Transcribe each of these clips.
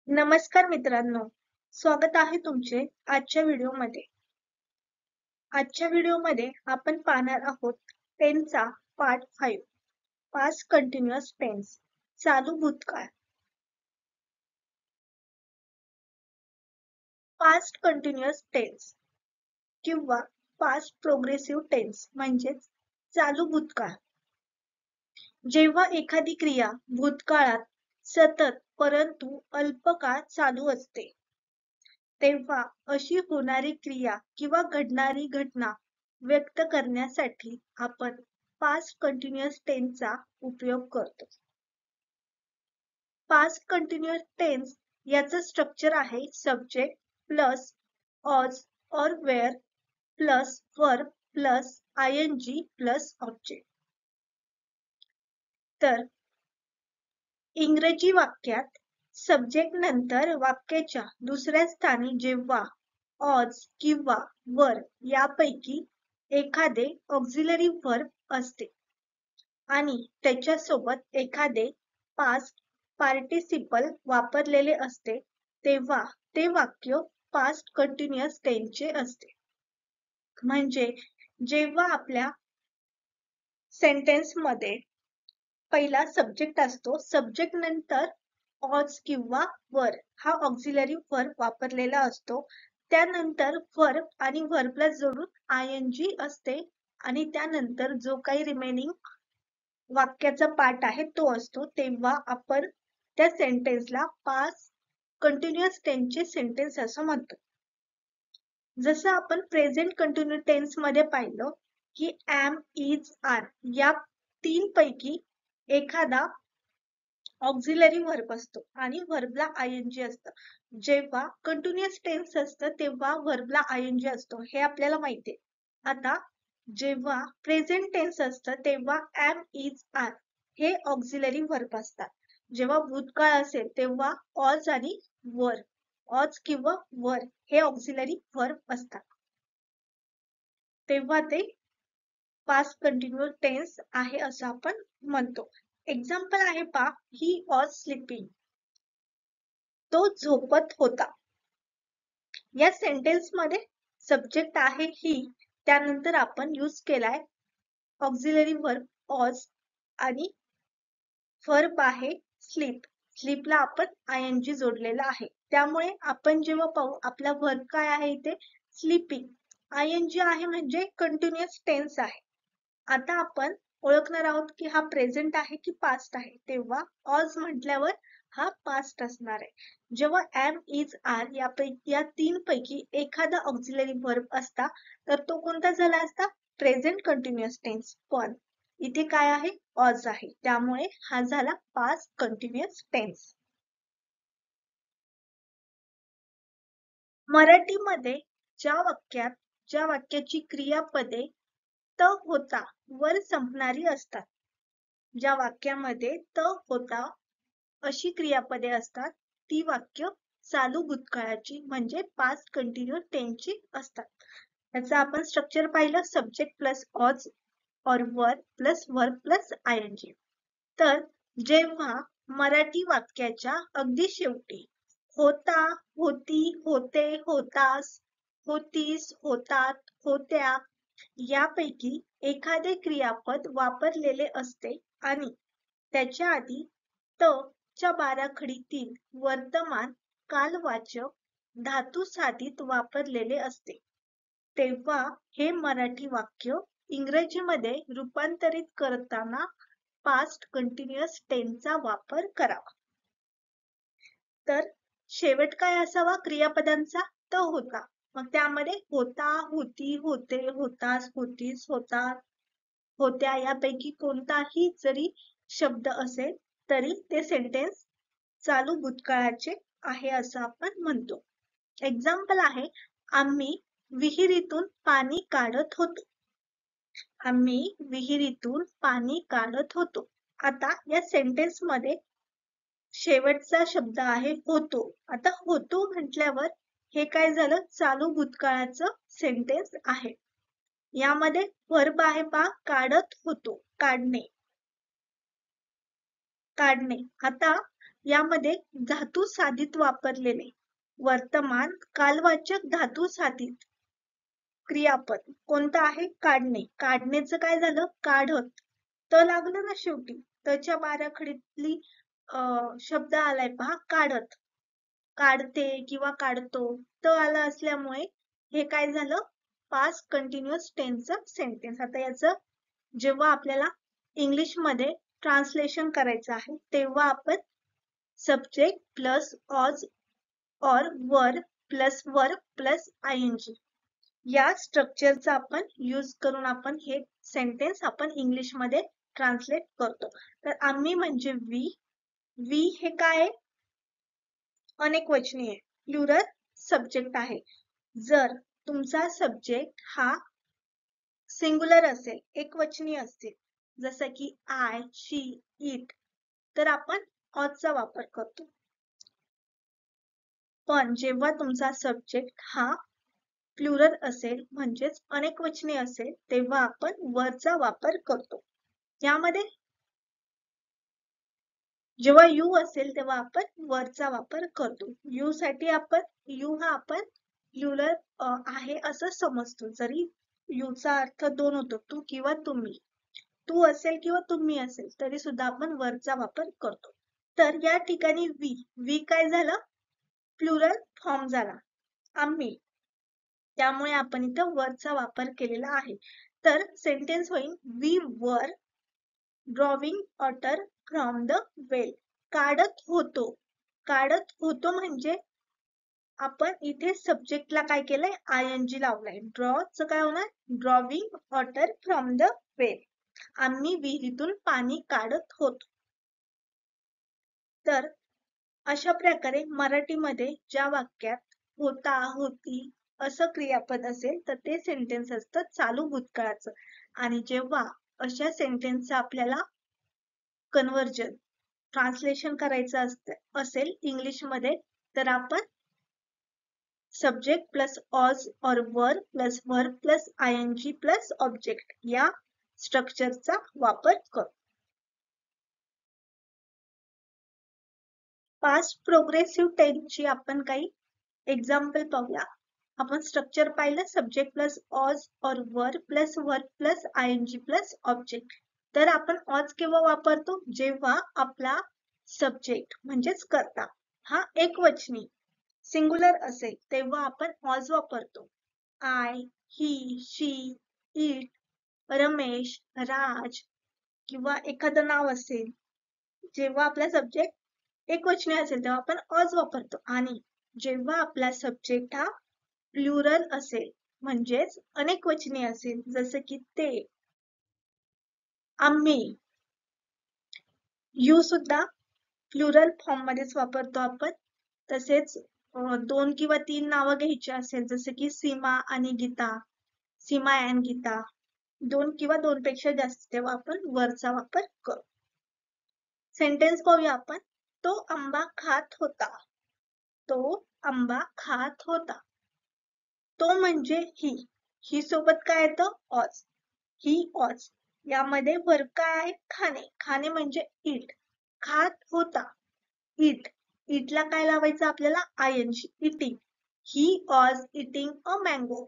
नमस्कार मित्रांनो, स्वागत आहे तुमचे आजच्या व्हिडिओमध्ये. आजच्या व्हिडिओमध्ये आपण पाहणार आहोत टेन्सचा पार्ट 5, पास्ट कंटिन्युअस टेन्स, चालू भूतकाळ. पास्ट कंटिन्युअस टेन्स किंवा पास्ट प्रोग्रेसिव्ह टेन्स म्हणजेच चालू भूतकाळ. जेव्हा एखादी क्रिया भूतकाळात सतत परंतु अल्प काळ चालू असते, तेव्हा अशी होणारी क्रिया किंवा घडणारी घटना व्यक्त करण्यासाठी आपण पास्ट कंटिन्युअस टेन्सचा उपयोग करतो. पास्ट कंटिन्युअस टेन्स याचं स्ट्रक्चर आहे subject plus was or were plus verb plus ing plus object. तर इंग्रजी वाक्यात सब्जेक्ट नंतर वाक्याच्या दुसऱ्या स्थानी जेव्हा ऑज किंवा वर यापैकी एखादे ऑक्झिलरी वर्ब असते आणि त्याच्यासोबत एखादे पास्ट पार्टिसिपल वापरलेले असते, तेव्हा ते वाक्य पास्ट कंटिन्युअस टेन्सचे असते. म्हणजे जेव्हा आपल्या सेंटेन्समध्ये पहिला सब्जेक्ट असतो, सब्जेक्ट नंतर ऑज किंवा वर हा ऑक्झिलरी वर्ब वापरलेला असतो, त्यानंतर वर्ब आणि वर्बला जोडून आयएनजी असते आणि त्यानंतर जो काही रिमेनिंग वाक्याचा पार्ट आहे तो असतो, तेव्हा आपण त्या सेंटेन्सला पास्ट कंटिन्युअस टेन्सचे सेंटेन्स असं म्हणतो. जसं आपण प्रेझेंट कंटिन्युअस टेन्स मध्ये पाहिलं की एम, इज, आर या तीन पैकी एखादा ऑक्झिलरी वर्ब असतो आणि वर्बला आयएनजी असतं. जेव्हा कंटिन्युअस टेन्स असतं तेव्हा वर्बला आयएनजी असतो, हे आपल्याला माहिती आहे. आता जेव्हा प्रेझेंट टेन्स असतं तेव्हा एम, इज, आर हे ऑक्झिलरी वर्ब असतात. जेव्हा भूतकाळ असेल तेव्हा ऑज आणि वर, ऑज किंवा वर हे ऑक्झिलरी वर्ब असतात, तेव्हा ते पास्ट कंटिन्युअस टेन्स आहे असं आपण म्हणतो. एक्झाम्पल आहे पहा, ही वॉज स्लीपिंग, तो झोपत होता. या सेंटेन्स मध्ये सब्जेक्ट आहे ही, त्यानंतर आपण यूज केलाय ऑक्झिलरी वर्ब ऑज आणि वर्ब आहे स्लीप. स्लीपला आपण आयएनजी जोडलेला आहे, त्यामुळे आपण जेव्हा पाहू आपला वर्ब काय आहे इथे स्लीपिंग, आयएनजी आहे म्हणजे कंटिन्युअस टेन्स आहे. आता आपण ओळखणार आहोत की हा प्रेझेंट आहे की पास्ट आहे, तेव्हा ऑज म्हटल्यावर हा पास्ट असणार आहे. जेव्हा एम, इज, आर या तीन पैकी एखादा ऑक्झिलरी वर्ब असता तर तो कोणता झाला असता प्रेझेंट कंटिन्युअस टेन्स, पण इथे काय आहे ऑज आहे, त्यामुळे हा झाला पास्ट कंटिन्युअस टेन्स. मराठीमध्ये ज्या वाक्याची क्रियापदे त होता वर संपणारी असतात, ज्या वाक्यामध्ये त होता अशी क्रियापदे असतात ती वाक्य चालू भूतकाळाची म्हणजे पास्ट कंटिन्युअस टेन्सची असतात. याचं आपण स्ट्रक्चर पाहिलं subject plus was or were plus verb plus आयएनजी. तर जेव्हा मराठी वाक्याच्या अगदी शेवटी होता, होती, होते, होतास, होतीस, होतात, होत्या यापैकी एखादे क्रियापद वापरलेले असते आणि त्याच्या आधी त च्या बाराखडीतील वर्तमान कालवाचक धातू साधित वापरलेले असते, तेव्हा हे मराठी वाक्य इंग्रजीमध्ये रूपांतरित करताना पास्ट कंटिन्युअस टेन्सचा वापर करावा. तर शेवट काय असावा क्रियापदांचा त होता, मग त्यामध्ये होता, होती, होते, होतास, होतीस, होतात, होत्या यापैकी कोणताही जरी शब्द असेल तरी ते सेंटेन्स चालू भूतकाळाचे आहे असं आपण म्हणतो. एक्झाम्पल आहे, आम्ही विहिरीतून पाणी काढत होतो. आम्ही विहिरीतून पाणी काढत होतो. आता या सेंटेन्स मध्ये शेवटचा शब्द आहे होतो. आता होतो म्हटल्यावर हे काय झालं चालू भूतकाळाचं सेंटेन्स आहे. यामध्ये वर्ब आहे पहा काढत होतो, काढणे. काढणे. आता यामध्ये धातू साधित वापरलेले वर्तमान कालवाचक धातू साधित क्रियापद कोणतं आहे? काढणे. काढण्याचं काय झालं? काढत. त लागलं ना शेवटी. तच्या बाराखडीतली शब्द आलाय पहा, काढत. काढते किंवा काढतो. त आला असल्यामुळे हे काय झालं? पास्ट कंटिन्युअस टेन्सचं सेंटेन्स. आता याचं जेव्हा आपल्याला इंग्लिश मध्ये ट्रान्सलेशन करायचं आहे तेव्हा आपण subject plus was or were plus verb plus I या स्ट्रक्चरचा आपण यूज करून आपण हे सेंटेन्स आपण इंग्लिश मध्ये ट्रान्सलेट करतो. तर आम्ही म्हणजे वी. वी हे काय? अनेकवचनी आहे, प्लुरल सब्जेक्ट आहे. जर तुमचा सब्जेक्ट हा सिंगुलर असेल, एकवचनी असेल, जसं की आय, शी, इट, तर आपण ऑजचा वापर करतो. पण जेव्हा तुमचा सब्जेक्ट हा प्लुरल असेल म्हणजेच अनेकवचनी असेल तेव्हा आपण वरचा वापर करतो. यामध्ये जेव्हा यू असेल तेव्हा आपण वरचा वापर करतो. यू साठी आपण यू हा आपण प्लुरल आहे असं समजतो. जरी यूचा अर्थ दोन होतो, तू किंवा तुम्ही. तू असेल किंवा तुम्ही असेल तरी सुद्धा आपण वरचा वापर करतो. तर या ठिकाणी वी काय झालं? प्लुरल फॉर्म झाला, आम्ही. त्यामुळे आपण इथं वरचा वापर केलेला आहे. तर सेंटेन्स होईल we were drawing water from the well. काढत होतो. काढत होतो म्हणजे आपण इथे सब्जेक्टला काय केलंय? आयएनजी लावलाय. ड्रॉचं काय होणार? ड्रॉविंग वॉटर फ्रॉम द वेल. आम्ही विहिरीतून पाणी काढत होतो. तर अशा प्रकारे मराठीमध्ये ज्या वाक्यात होता, होती असं क्रियापद असेल तर ते सेंटेन्स असतं चालू भूतकाळाचं. आणि जेव्हा अशा सेंटेन्सचं आपल्याला कन्व्हर्जन ट्रान्सलेशन करायचं असेल इंग्लिश मध्ये तर आपण subject plus was or were plus verb plus ing plus object या स्ट्रक्चरचा वापर करू. पास्ट प्रोग्रेसिव्ह टेन्सची आपण काही एक्झाम्पल पाहूया. आपण स्ट्रक्चर पाहिलं, subject plus was or were plus verb plus ing plus object. तर आपण ऑज केव्हा वापरतो? जेव्हा आपला सब्जेक्ट म्हणजेच कर्ता हा एकवचनी सिंगुलर असेल तेव्हा आपण ऑज वापरतो. I, he, she, it, Ramesh, Raj किंवा एखादं नाव असेल, जेव्हा आपला सब्जेक्ट एकवचनी असेल तेव्हा आपण ऑज वापरतो. आणि जेव्हा आपला सब्जेक्ट हा प्लुरल असेल म्हणजेच अनेकवचनी असेल, जसं की ते, आम्ही, यू सुद्धा प्लुरल फॉर्म मध्येच वापरतो आपण. तसेच दोन किंवा तीन नावं घ्यायची असेल जसे की सीमा आणि गीता, सीमा अँड गीता, दोन किंवा दोन पेक्षा जास्त तेव्हा आपण वरचा वापर करू. सेंटेन्स पाहूया आपण. तो आंबा खात होता. तो आंबा खात होता. तो म्हणजे ही सोबत काय येतं? ऑज. ही ऑज. यामध्ये वर्ब काय आहे? खाणे. खाणे म्हणजे इट. खात होता, इट. इटला काय लावायचं आपल्याला? ING, eating. He was eating a mango.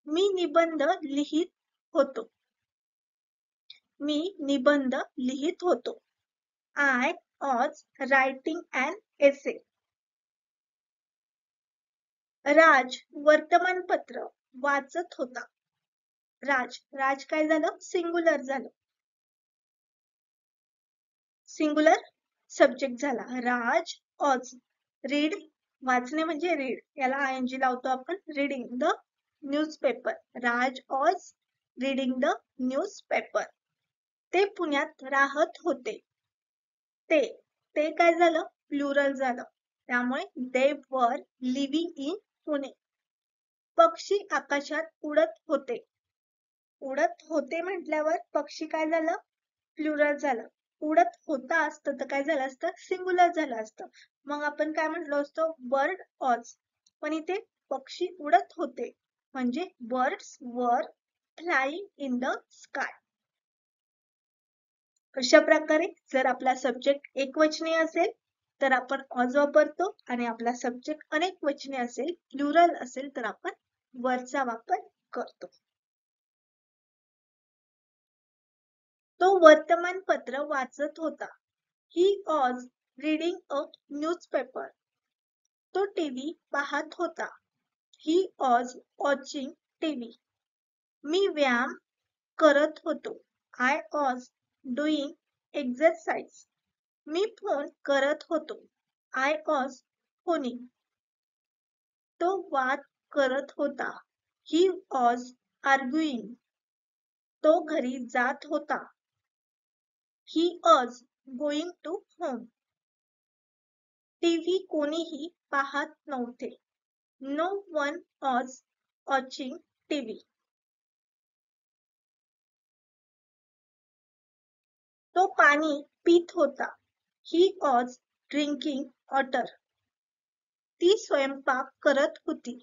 मी निबंध लिहित होतो. मी निबंध लिहित होतो. I was writing an essay. Raj वर्तमानपत्र वाचत होता. राज काय झालं? सिंगुलर झालं. सिंगुलर सब्जेक्ट झाला. राज ऑज. रीड वाचणे म्हणजे रीड, याला आयएनजी लावतो आपण. Reading the newspaper. Raj was reading the newspaper. ते पुण्यात राहत होते. ते काय झालं? प्लुरल झालं. त्यामुळे दे वर लिव्हिंग इन पुणे. पक्षी आकाशात उडत होते. उडत होते म्हटल्यावर पक्षी काय झालं? प्लुरल झालं. उडत होता असतं तर काय झालं असतं? सिंगुलर झालं असतं. मग आपण काय म्हटलो असतो? बर्ड ऑज. पण इथे पक्षी उडत होते म्हणजे बर्ड्स वर फ्लाइंग इन द स्काय. अशा प्रकारे जर आपला सब्जेक्ट एकवचनी असेल तर आपण ऑज वापरतो आणि आपला सब्जेक्ट अनेक वचने असेल, प्लुरल असेल तर आपण वरचा वापर करतो. तो वर्तमानपत्र वाचत होता. He was reading a newspaper. तो टीव्ही पाहत होता. He was watching TV. मी व्यायाम करत होतो. I was doing exercise. Me phone करत होतो. I was phoning. तो वाद करत होता. He was arguing. तो घरी जात होता. He was going to home. TV कोणीही पाहत नव्हते. No one was watching TV. तो पाणी पीत होता. He was drinking water. ती स्वयंपाक करत होती.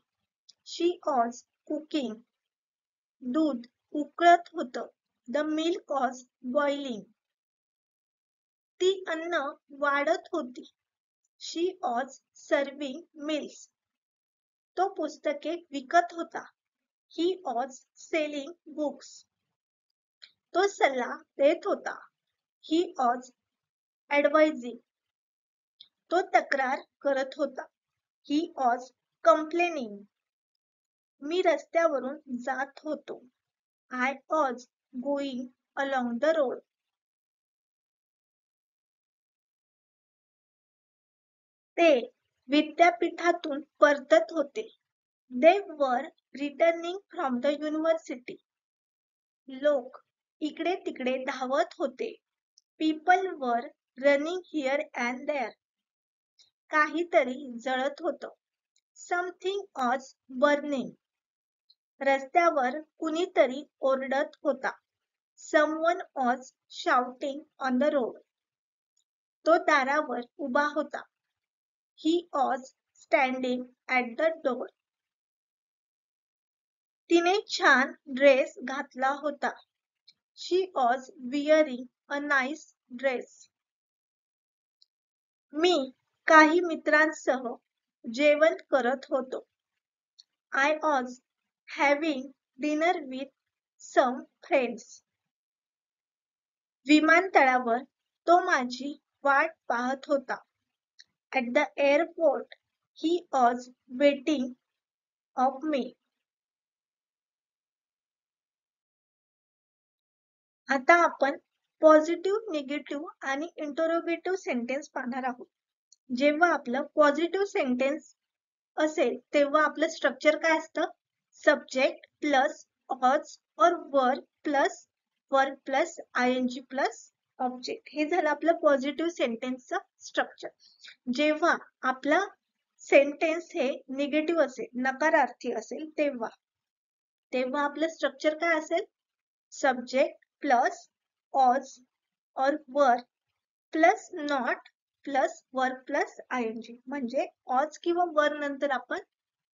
She was cooking. दूध उकळत होतं. The milk was boiling. ती अन्न वाढत होती. She was serving meals. तो पुस्तके विकत होता. He was selling books. तो सल्ला देत होता. He was advising. तो तक्रार करत होता. He was complaining. मी रस्त्यावरून जात होतो. I was going along the road. ते विद्यापीठातून परतत होते. They were returning from the university. लोक इकडे तिकडे धावत होते. People were running here and there. काहीतरी जळत होतं. Something was burning. रस्त्यावर कुणीतरी ओरडत होता. Someone was shouting on the road. तो दारावर उभा होता. He was standing at the door. तिने छान ड्रेस घातला होता. She was wearing a nice dress. मी काही मित्रांसह जेवण करत होतो. I was having dinner with some friends. विमानतळावर तो माझी वाट पाहत होता. At the airport, he was waiting of me. आता आपण पॉझिटिव्ह, निगेटिव्ह आणि इंटरोगेटिव्ह सेंटेन्स पाहणार आहोत. जेव्हा आपलं पॉझिटिव्ह सेंटेन्स असेल तेव्हा आपलं स्ट्रक्चर काय असतं? Subject plus was or were plus verb plus I plus object. हे झालं आपलं पॉझिटिव्ह सेंटेन्सचं स्ट्रक्चर. जेव्हा आपला सेंटेन्स हे निगेटिव्ह असेल, नकारार्थी असेल तेव्हा आपलं स्ट्रक्चर काय असेल? Subject plus was or were plus not plus were plus I N G. म्हणजे ऑज किंवा वर नंतर आपण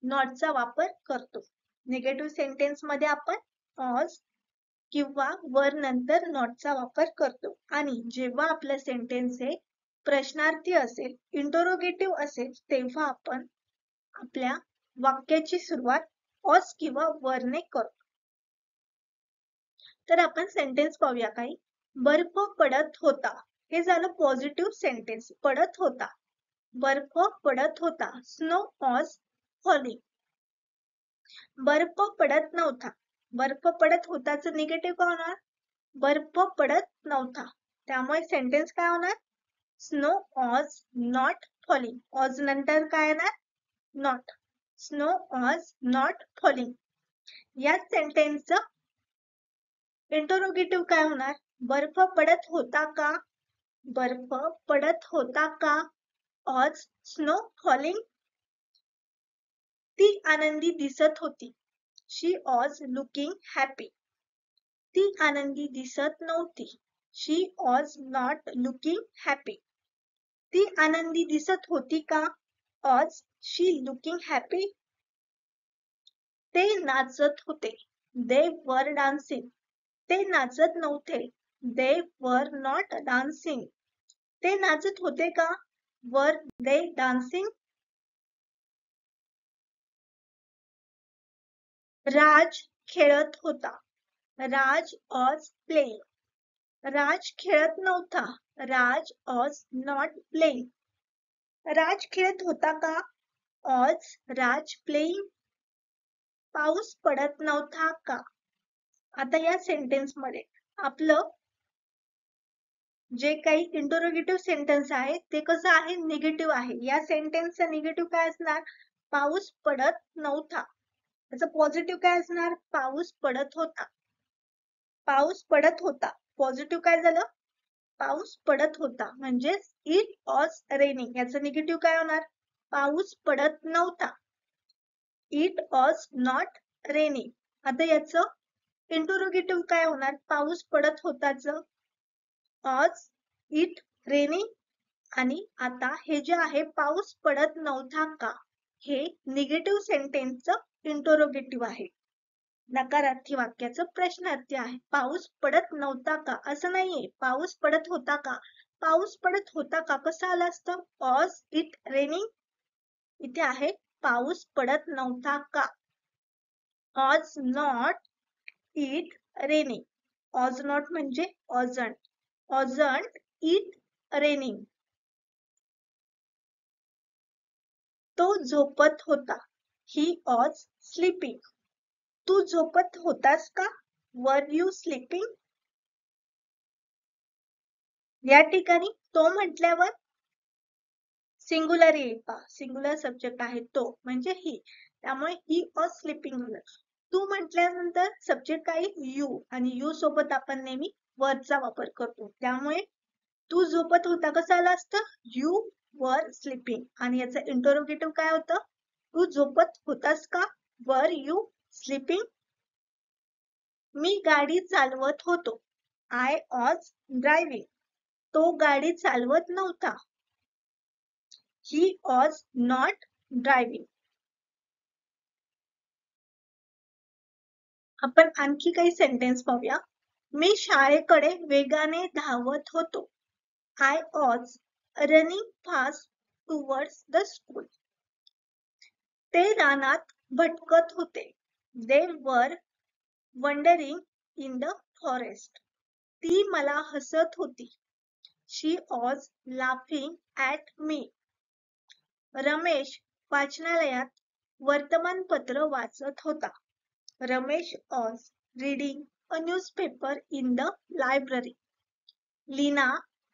नॉटचा वापर करतो. निगेटिव्ह सेंटेन्स मध्ये आपण ऑज किंवा वर नंतर नॉटचा वापर करतो. आणि जेव्हा आपलं सेंटेन्स हे प्रश्नार्थी असेल, इंटरोगेटिव्ह असेल, तेव्हा आपण आपल्या वाक्याची सुरुवात ऑज किंवा वरने करतो. तर आपण सेंटेन्स पाहूया काही. बर्फ पडत होता. हे झालं पॉझिटिव्ह सेंटेन्स. पडत होता. बर्फ पडत होता. Snow was falling. बर्फ पडत नव्हता. बर्फ पडत होताचं निगेटिव्ह काय होणार? बर्फ पडत नव्हता. त्यामुळे सेंटेन्स काय होणार? Snow was not falling. Was नंतर काय येणार? Not. Snow was not falling. या सेंटेन्सचं इंटरोगेटिव्ह काय होणार? बर्फ पडत होता का? बर्फ पडत होता का? ऑज स्नो फॉलिंग. ती आनंदी दिसत होती. She was looking happy. ती आनंदी दिसत नव्हती. शी वॉज नॉट लुकिंग हॅपी. ती आनंदी दिसत होती का? Was she looking happy. ते नाचत होते. दे वर डान्सिंग. ते नाचत नव्हते. दे वर नॉट डान्सिंग. ते नाचत होते का? वर दे डान्सिंग? राज खेळत होता. राज वॉज प्लेइंग. राज खेळत नव्हता. राज वॉज नॉट प्लेइंग. राज खेळत होता का? Was Raj playing? पाऊस पडत नव्हता का? आता या सेंटेन्स मध्ये आपलं जे काही इंटरोगेटिव्ह सेंटेन्स आहे ते कसं आहे? निगेटिव्ह आहे. या सेंटेन्सचा निगेटिव्ह काय असणार? पाऊस पडत नव्हता. त्याचं पॉझिटिव्ह काय असणार? पाऊस पडत होता. पाऊस पडत होता. पॉझिटिव्ह काय झालं? पाऊस पडत होता. म्हणजेच इट वॉज रेनिंग. याचं निगेटिव्ह काय होणार? पाऊस पडत नव्हता. It was not raining. आता याचं इंटरोगेटिव्ह काय होणार? पाऊस पडत होताचं वॉज इट रेनिंग. आणि आता हे जे आहे पाऊस पडत नव्हता का, हे निगेटिव्ह सेंटेन्सचं इंटरोगेटिव्ह आहे. नकारार्थी वाक्याचं प्रश्नार्थी आहे. पाऊस पडत नव्हता का असं नाहीये. पाऊस पडत होता का? पाऊस पडत होता का कसं आलं असतं? Was it raining. इथे आहे पाऊस पडत नव्हता का. Was not it raining. Was not म्हणजे वॉजंट. Wasn't it raining. तो झोपत होता. He was sleeping. तू झोपत होतास का? Were you sleeping? या ठिकाणी तो म्हटल्यावर सिंगुलर येईल पहा. सिंगुलर सब्जेक्ट आहे तो म्हणजे ही. त्यामुळे ही वॉज स्लीपिंग झालं. तू म्हटल्यानंतर सब्जेक्ट आहे यू आणि यू सोबत आपण नेहमी वरचा वापर करतो. त्यामुळे तू झोपत होता कसं आलं असतं? You were sleeping. आणि याचं इंटरोगेटिव्ह काय होतं? तू झोपत होतास का? Were you sleeping? मी गाडी चालवत होतो. I was driving. तो गाडी चालवत नव्हता. He was not driving. आपण आणखी काही सेंटेन्स पाहूया. मी शाळेकडे वेगाने धावत होतो. I was running fast towards the school. ते रानात भटकत होते. दे वर वंडरिंग इन द फॉरेस्ट. ती मला हसत होती. She was laughing at me. Ramesh वाचनालयात वर्तमानपत्र वाचत होता. Ramesh was reading a newspaper in the library. Leena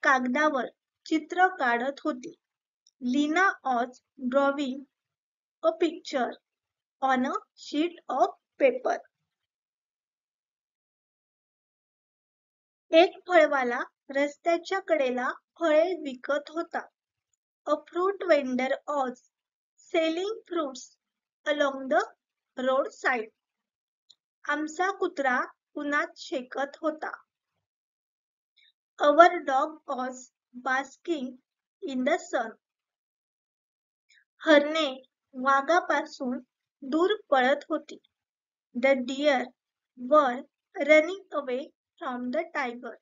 कागदावर चित्र काढत होती. Leena was drawing a picture on a sheet of paper. एक फळवाला रस्त्याच्या कडेला फळे विकत होता. A fruit vendor was selling fruits along the roadside. आमचा कुत्रा उन्हात शेकत होता. Our dog was basking in the sun. हरणे वाघापासून दूर पळत होती. The deer were running away from the tiger.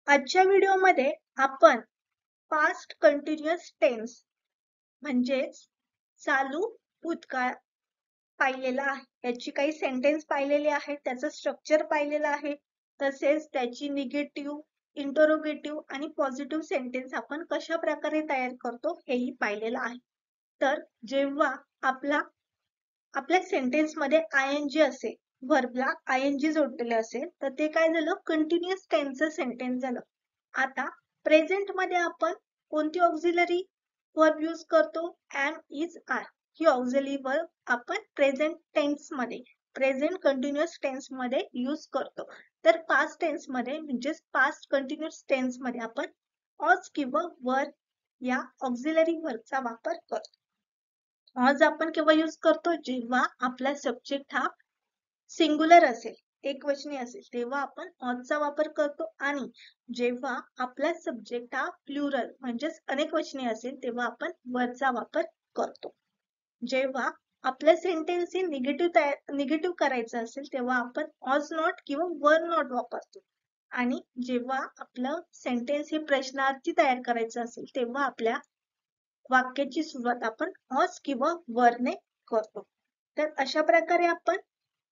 आजच्या व्हिडिओमध्ये आपण पास्ट कंटिन्युअस टेन्स म्हणजेच चालू भूतकाळ पाहिलेला आहे. याची काही सेंटेन्स पाहिलेले आहेत. त्याचं स्ट्रक्चर पाहिलेलं आहे. तसेच त्याची निगेटिव्ह, इंटरोगेटिव्ह आणि पॉझिटिव्ह सेंटेन्स आपण कशा प्रकारे तयार करतो हेही पाहिलेलं आहे. तर जेव्हा आपल्या सेंटेन्स मध्ये आयएनजी असेल, व्हर्बला आयएनजी जोडलेले असेल तर ते काय झालं? कंटिन्युअस टेन्सचं सेंटेन्स झालं. आता प्रेझेंट मध्ये आपण कोणती ऑक्झिलरी वर्ब यूज करतो? Am, is, are. ही ऑक्झिलरी वर्ब आपण प्रेझेंट टेन्स मध्ये, प्रेझेंट कंटिन्युअस टेन्स मध्ये यूज करतो. तर पास्ट टेन्स मध्ये म्हणजेच पास्ट कंटिन्युअस टेन्स मध्ये आपण ऑज किंवा वर या ऑक्झिलरी वर्बचा वापर करतो. ऑज आपण केव्हा यूज करतो? जेव्हा आपला सब्जेक्ट हा सिंगुलर असेल, एकवचनी असेल, तेव्हा आपण ऑजचा वापर करतो. आणि जेव्हा आपला सब्जेक्ट हा प्लुरल म्हणजेच अनेकवचनी असेल तेव्हा आपण वरचा वापर करतो. जेव्हा आपल्या सेंटेन्स हे निगेटिव्ह करायचं असेल तेव्हा आपण ऑज नॉट किंवा वर नॉट वापरतो. आणि जेव्हा आपलं सेंटेन्स हे प्रश्नार्थी तयार करायचं असेल तेव्हा आपल्या वाक्याची सुरुवात आपण ऑस किंवा वरने करतो. तर अशा प्रकारे आपण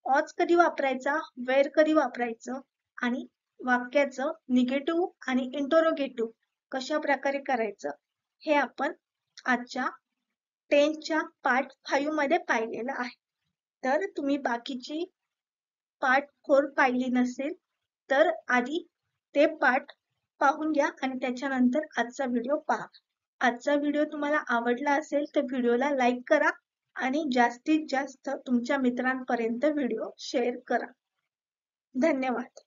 ऑज कधी वापरायचा, वेअर कधी वापरायचं आणि वाक्याचं निगेटिव्ह आणि इंटरोगेटिव्ह कशा प्रकारे करायचं हे आपण आजच्या 10च्या पार्ट 5 मध्ये पाहिलेलं आहे. तर तुम्ही बाकीची पार्ट 4 पाहिली नसेल तर आधी ते पार्ट पाहून घ्या आणि त्याच्यानंतर आजचा व्हिडिओ पहा. आजचा व्हिडिओ तुम्हाला आवडला असेल तर व्हिडिओला लाईक करा आणि जास्तीत जास्त तुमच्या मित्रांपर्यंत व्हिडिओ शेअर करा. धन्यवाद.